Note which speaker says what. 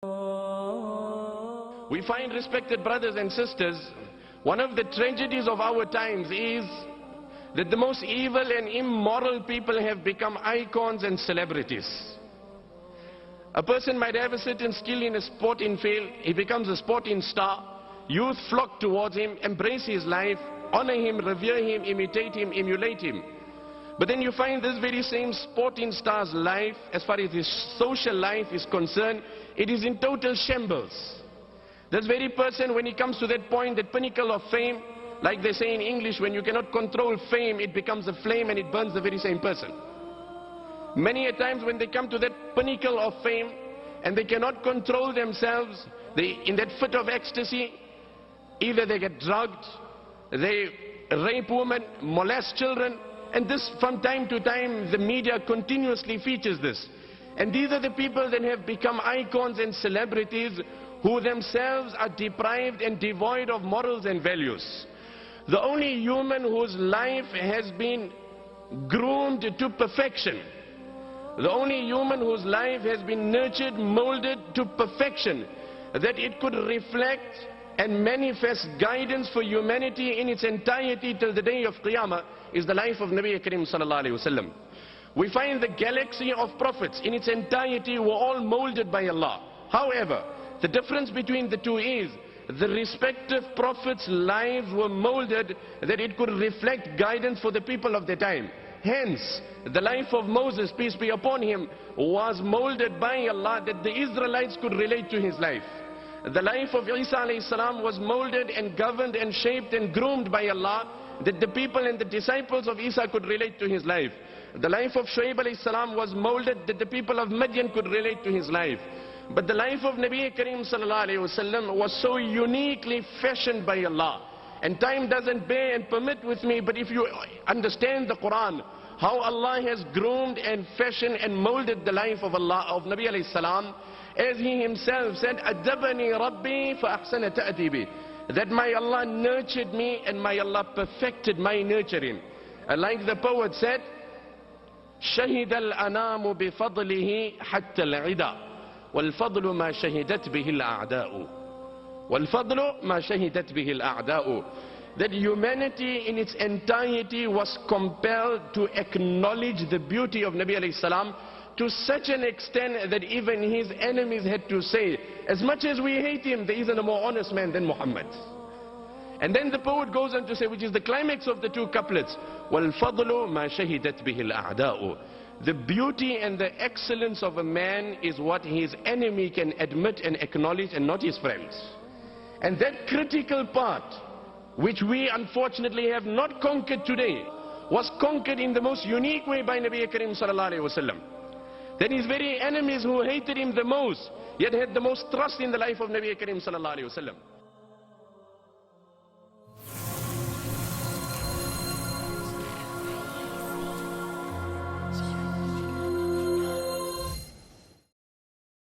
Speaker 1: We find, respected brothers and sisters, one of the tragedies of our times is that the most evil and immoral people have become icons and celebrities. A person might have a certain skill in a sporting field, he becomes a sporting star, youth flock towards him, embrace his life, honor him, revere him, imitate him, emulate him. But then you find this very same sporting star's life, as far as his social life is concerned, it is in total shambles. This very person, when he comes to that point, that pinnacle of fame, like they say in English, when you cannot control fame, it becomes a flame and it burns the very same person. Many a times when they come to that pinnacle of fame and they cannot control themselves, in that fit of ecstasy, either they get drugged, they rape women, molest children, and this from time to time the media continuously features this. And these are the people that have become icons and celebrities who themselves are deprived and devoid of morals and values. The only human whose life has been groomed to perfection, the only human whose life has been nurtured, molded to perfection, that it could reflect and manifest guidance for humanity in its entirety till the day of Qiyamah, is the life of Nabee Al Kareem sallallahu alayhi wa sallam. We find the galaxy of prophets in its entirety were all molded by Allah. However, the difference between the two is the respective prophets' lives were molded that it could reflect guidance for the people of the time. Hence, the life of Moses, peace be upon him, was molded by Allah that the Israelites could relate to his life. The life of Isa alayhi salam was molded and governed and shaped and groomed by Allah that the people and the disciples of Isa could relate to his life. The life of Shu'ayb alayhi salam was molded that the people of Madyan could relate to his life. But the life of Nabee Al Kareem sallallahu alayhi wa sallam was so uniquely fashioned by Allah. And time doesn't bear and permit with me, but if you understand the Qur'an, how Allah has groomed and fashioned and molded the life of Allah, of Nabee alayhi salam, as he himself said, أَدَّبَنِي رَبِّي فَأَحْسَنَ تَأْدِيبِي, that my Allah nurtured me and my Allah perfected my nurturing. And like the poet said, شَهِدَ الْأَنَامُ بِفَضْلِهِ حَتَّى الْعِدَى وَالْفَضْلُ مَا شَهِدَتْ بِهِ الْأَعْدَاءُ وَالْفَضْلُ مَا شَهِدَتْ بِهِ الْأَعْدَاءُ, that humanity in its entirety was compelled to acknowledge the beauty of Nabi alayhi salam to such an extent that even his enemies had to say, as much as we hate him, there isn't a more honest man than Muhammad. And then the poet goes on to say, which is the climax of the two couplets, وَالْفَضْلُ مَا شَهِدَتْ بِهِ الْأَعْدَاءُ, the beauty and the excellence of a man is what his enemy can admit and acknowledge and not his friends. And that critical part, which we unfortunately have not conquered today, was conquered in the most unique way by Nabee Al Kareem sallallahu alayhi wa sallam. That his very enemies who hated him the most, yet had the most trust in the life of Nabee Al Kareem sallallahu alayhi wa sallam.